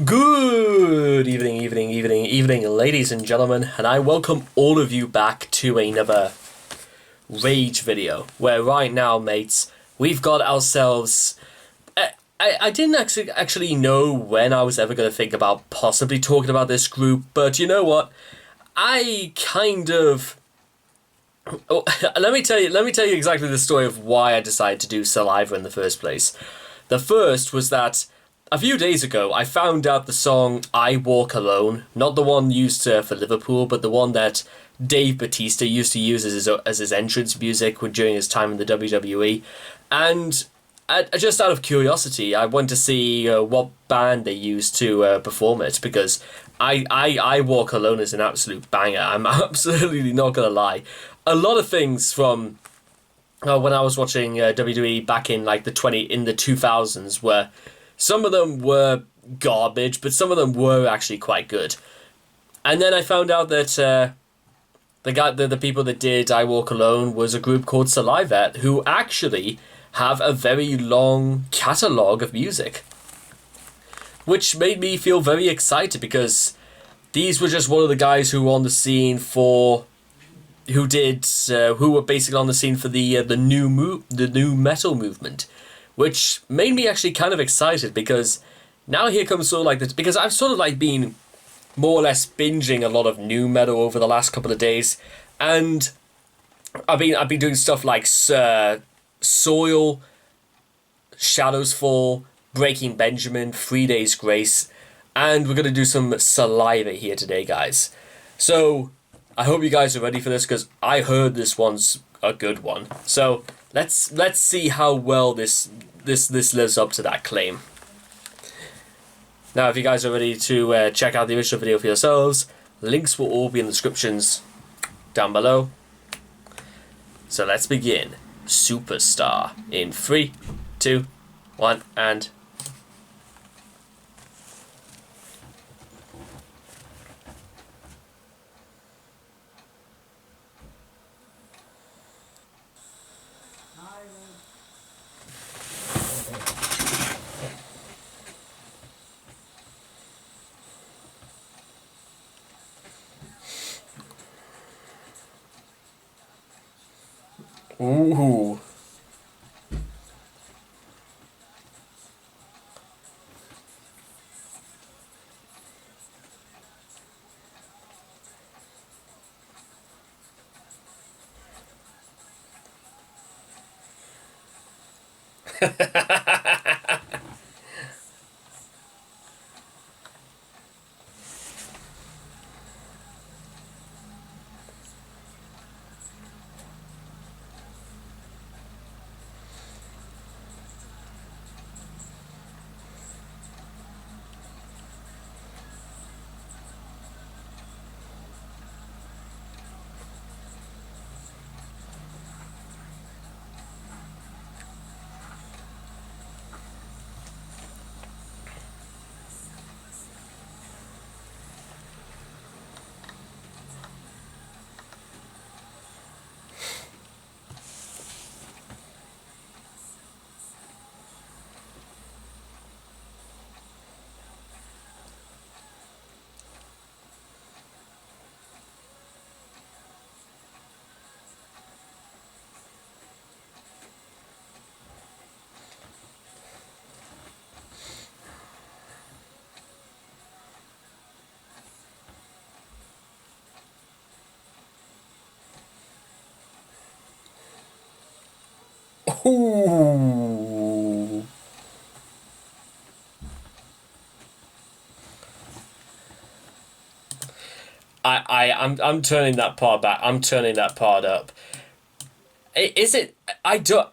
Good evening, ladies and gentlemen, and I welcome all of you back to another Rage video, where right now, mates, we've got ourselves... I didn't actually know when I was ever going to think about possibly talking about this group, but you know what? I kind of... Oh, let me tell you exactly the story of why I decided to do Saliva in the first place. The first was that a few days ago, I found out the song I Walk Alone, not the one used for Liverpool, but the one that Dave Bautista used to use as his entrance music during his time in the WWE. And just out of curiosity, I went to see what band they used to perform it, because I Walk Alone is an absolute banger. I'm absolutely not going to lie. A lot of things from when I was watching WWE back in like the 2000s were... Some of them were garbage, but some of them were actually quite good. And then I found out that the people that did I Walk Alone was a group called Saliva, who actually have a very long catalogue of music. Which made me feel very excited, because these were just one of the guys who were on the scene for... who were basically on the scene for the new metal movement. Which made me actually kind of excited, because now here comes sort of like this, because I've sort of like been more or less binging a lot of new metal over the last couple of days, and I've been doing stuff like Soil, Shadows Fall, Breaking Benjamin, 3 Days Grace, and we're gonna do some Saliva here today, guys. So I hope you guys are ready for this, because I heard this one's a good one. So let's see how well this lives up to that claim. Now, if you guys are ready to check out the original video for yourselves, links will all be in the descriptions down below. So let's begin. Supastar in 3, 2, 1, and... Ooh. Ooh. I'm turning that part back. I'm turning that part up. Is it? I don't.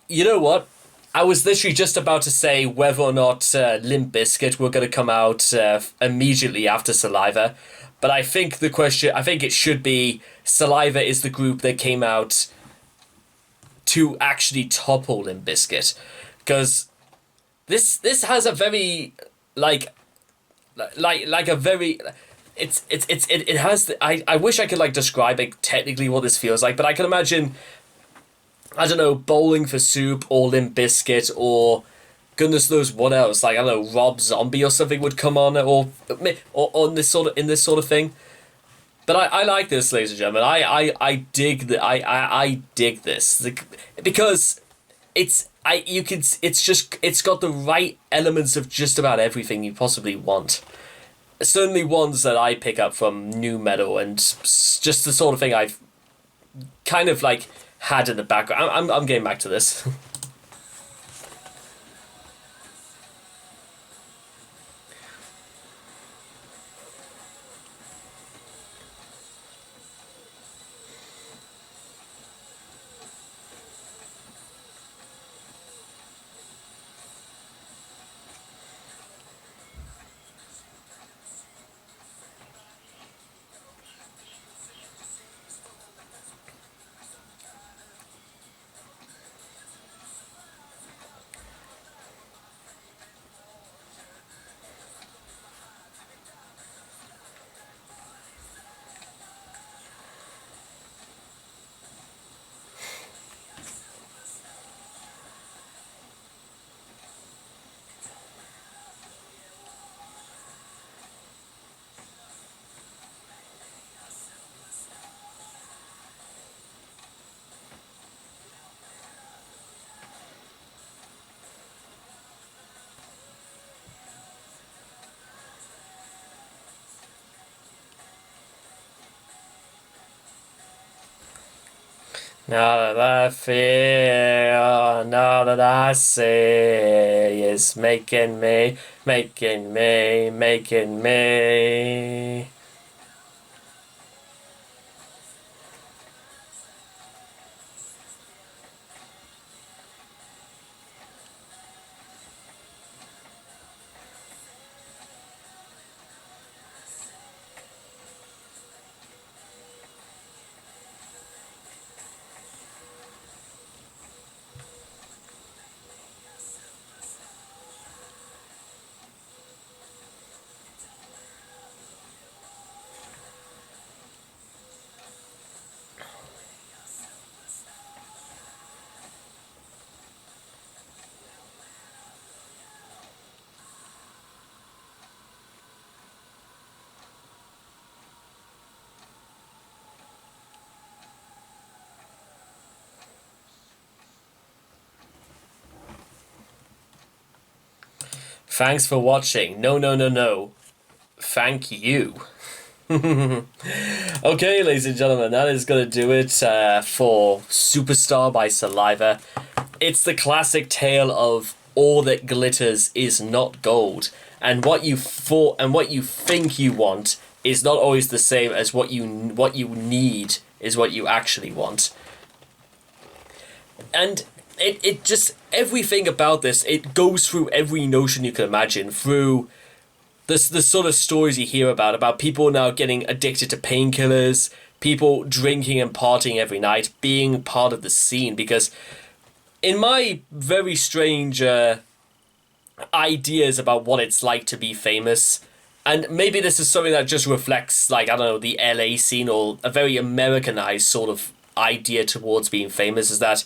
You know what? I was literally just about to say whether or not Limp Bizkit were going to come out immediately after Saliva, but I think the question. I think it should be Saliva is the group that came out to actually topple Limp Bizkit, because this has a very like a very it has I wish I could like describe it technically what this feels like, but I can imagine, I don't know, Bowling for Soup or Limp Bizkit or goodness knows what else. Like, I don't know, Rob Zombie or something would come on, or on this sort of in this sort of thing. But I like this, ladies and gentlemen. I dig I dig this because it's got the right elements of just about everything you possibly want. Certainly ones that I pick up from new metal, and just the sort of thing I've kind of like had in the background. I'm getting back to this. Now that I feel, now that I see, is making me, making me, making me. Thanks for watching. No, no, no, no. Thank you. Okay, ladies and gentlemen, that is going to do it for Supastar by Saliva. It's the classic tale of all that glitters is not gold, and what you think you want is not always the same as what you need is what you actually want. And it just, everything about this, it goes through every notion you can imagine, through the sort of stories you hear about people now getting addicted to painkillers, people drinking and partying every night, being part of the scene. Because in my very strange ideas about what it's like to be famous, and maybe this is something that just reflects, like, I don't know, the LA scene, or a very Americanized sort of idea towards being famous, is that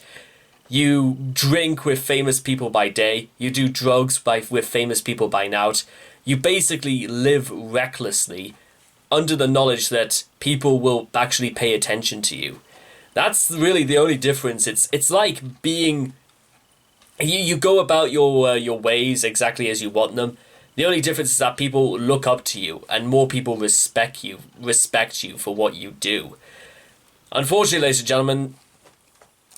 you drink with famous people by day, you do drugs with famous people by night. You basically live recklessly under the knowledge that people will actually pay attention to you. That's really the only difference. It's like being... You go about your ways exactly as you want them. The only difference is that people look up to you, and more people respect you for what you do. Unfortunately, ladies and gentlemen,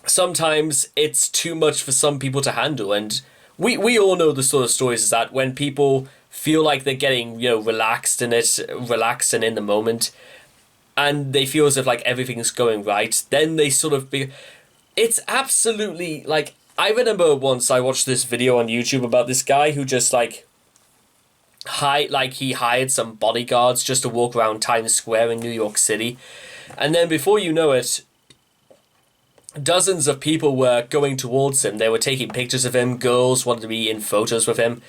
sometimes it's too much for some people to handle, and we all know the sort of stories is that when people feel like they're getting, relaxed and in the moment, and they feel as if like everything's going right, then they sort of be... It's absolutely, like, I remember once I watched this video on YouTube about this guy who just he hired some bodyguards just to walk around Times Square in New York City, and then before you know it, dozens of people were going towards him. They were taking pictures of him. Girls wanted to be in photos with him.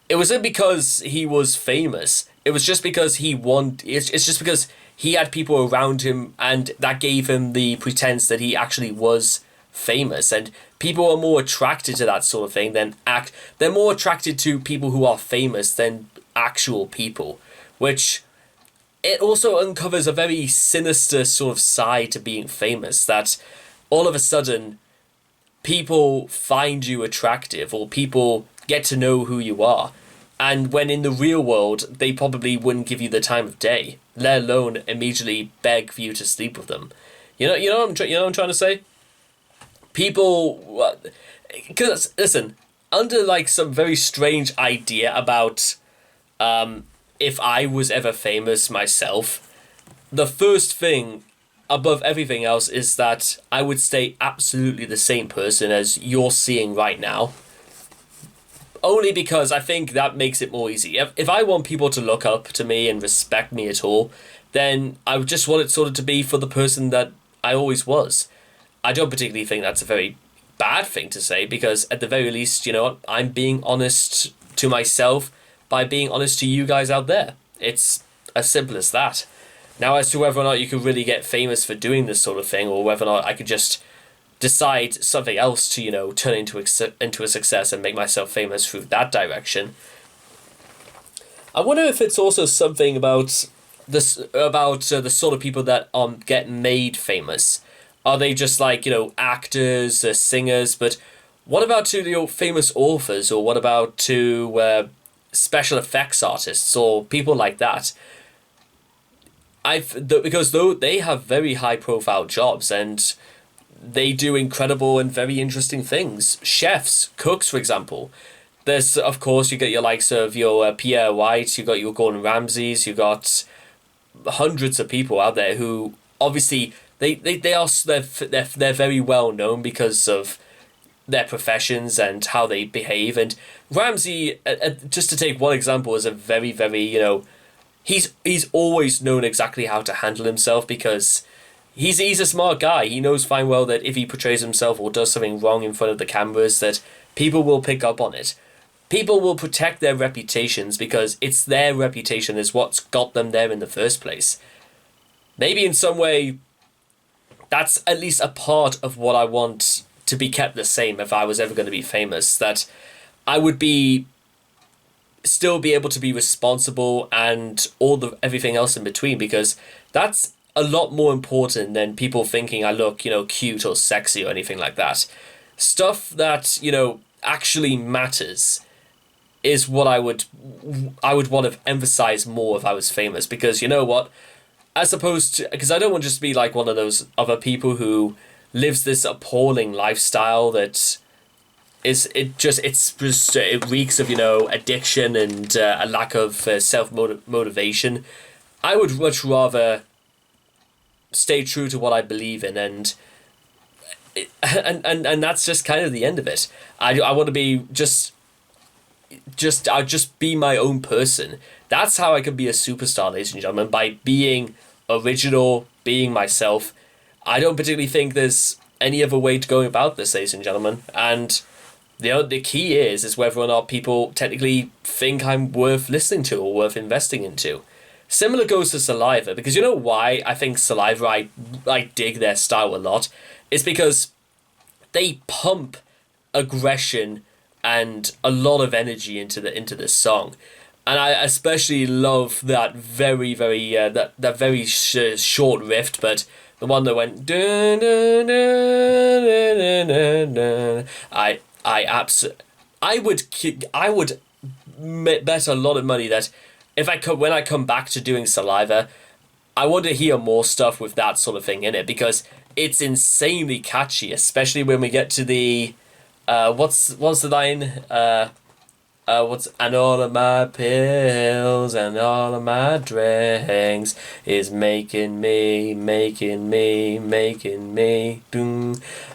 It wasn't because he was famous. It was just because it's just because he had people around him, and that gave him the pretense that he actually was famous. And people are more attracted to that sort of thing than they're more attracted to people who are famous than actual people, which it also uncovers a very sinister sort of side to being famous, that all of a sudden people find you attractive or people get to know who you are. And when in the real world, they probably wouldn't give you the time of day, let alone immediately beg for you to sleep with them. You know what I'm trying to say? People, because listen, under like some very strange idea about if I was ever famous myself, the first thing above everything else is that I would stay absolutely the same person as you're seeing right now. Only because I think that makes it more easy. If I want people to look up to me and respect me at all, then I would just want it sort of to be for the person that I always was. I don't particularly think that's a very bad thing to say, because at the very least, you know what, I'm being honest to myself by being honest to you guys out there. It's as simple as that. Now, as to whether or not you could really get famous for doing this sort of thing, or whether or not I could just decide something else to, you know, turn into a success and make myself famous through that direction. I wonder if it's also something about this, about the sort of people that get made famous. Are they just like, you know, actors, singers? But what about to, you know, famous authors, or what about to special effects artists or people like that? Because though they have very high profile jobs and they do incredible and very interesting things. Chefs, cooks, for example. There's, of course, you get your likes of your Pierre White, you got your Gordon Ramsays, you got hundreds of people out there who obviously they're very well known because of their professions and how they behave. And Ramsay, just to take one example, is a very, very, you know, he's always known exactly how to handle himself, because he's a smart guy. He knows fine well that if he portrays himself or does something wrong in front of the cameras, that people will pick up on it. People will protect their reputations because it's their reputation is what's got them there in the first place. Maybe in some way, that's at least a part of what I want to be kept the same if I was ever going to be famous. That I would still be able to be responsible and everything else in between, because that's a lot more important than people thinking I look, you know, cute or sexy or anything like that. Stuff that, you know, actually matters is what I would want to emphasize more if I was famous, because you know what, as opposed to, because I don't want to just be like one of those other people who lives this appalling lifestyle that it reeks of, you know, addiction and a lack of self-motivation. I would much rather stay true to what I believe in, and that's just kind of the end of it. I want to be I'll just be my own person. That's how I can be a superstar, ladies and gentlemen, by being original, being myself. I don't particularly think there's any other way to go about this, ladies and gentlemen. And the key is whether or not people technically think I'm worth listening to or worth investing into. Similar goes to Saliva, because you know why I think Saliva, I dig their style a lot? It's because they pump aggression and a lot of energy into this song. And I especially love that very, very that very short riff, but the one that went dun, dun, dun, dun, dun, dun. I would bet a lot of money that when I come back to doing Saliva, I want to hear more stuff with that sort of thing in it, because it's insanely catchy, especially when we get to the what's the line? And all of my pills and all of my drinks is making me boom.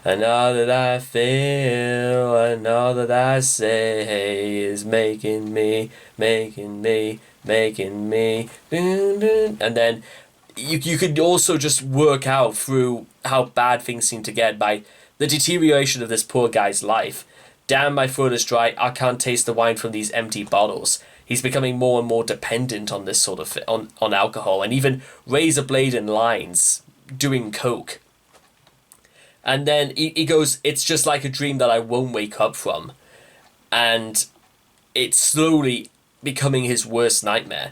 And all that I feel and all that I say is making me boom, boom. And then you could also just work out through how bad things seem to get by the deterioration of this poor guy's life. Damn, my throat is dry. I can't taste the wine from these empty bottles. He's becoming more and more dependent on this sort of on alcohol, and even razor blade in lines, doing coke. And then he goes, it's just like a dream that I won't wake up from. And it's slowly becoming his worst nightmare.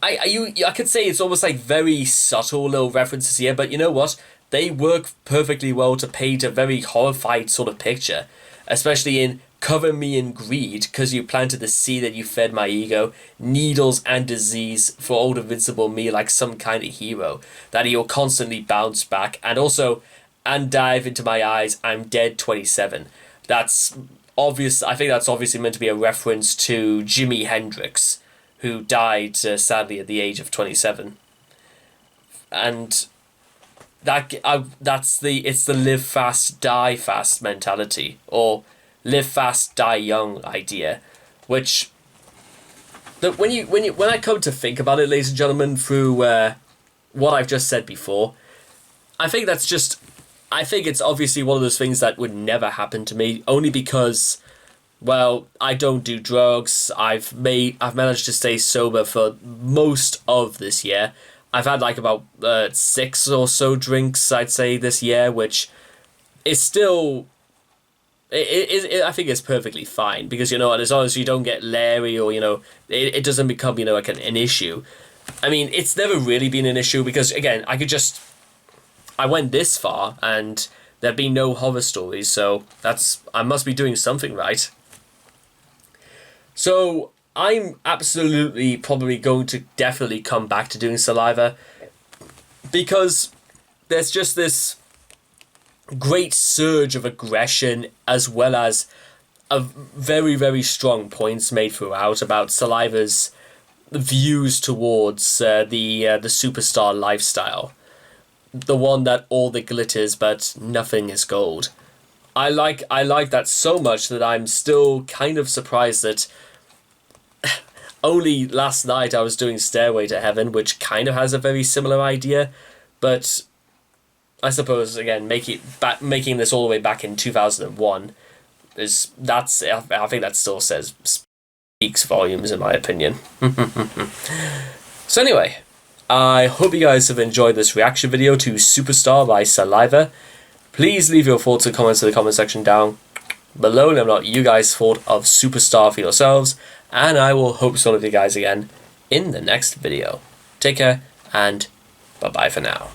I could say it's almost like very subtle little references here, but you know what? They work perfectly well to paint a very horrified sort of picture, especially in cover me in greed, because you planted the seed that you fed my ego, needles and disease for old invincible me like some kind of hero, that he'll constantly bounce back, and also, and dive into my eyes, I'm dead 27. That's obvious. I think that's obviously meant to be a reference to Jimi Hendrix, who died sadly at the age of 27. And it's the live fast, die fast mentality, or live fast, die young idea, which when I come to think about it, ladies and gentlemen, through what I've just said before, I think it's obviously one of those things that would never happen to me, only because, well, I don't do drugs. I've managed to stay sober for most of this year. I've had like about 6 or so drinks, I'd say, this year, which is still, I think it's perfectly fine, because, you know, as long as you don't get leery, or, you know, it doesn't become, you know, like an issue. I mean, it's never really been an issue, because, again, I went this far and there've been no horror stories, so I must be doing something right. So I'm absolutely probably going to definitely come back to doing Saliva, because there's just this great surge of aggression, as well as a very, very strong points made throughout about Saliva's views towards the superstar lifestyle. The one that all that glitters but nothing is gold. I like that so much that I'm still kind of surprised that only last night I was doing Stairway to Heaven, which kind of has a very similar idea, but I suppose, again, making this all the way back in 2001 I think that still speaks volumes, in my opinion. So anyway, I hope you guys have enjoyed this reaction video to Supastar by Saliva. Please leave your thoughts and comments in the comment section down below. Let me know what you guys thought of Supastar for yourselves, and I will hope to see all of you guys again in the next video. Take care, and bye-bye for now.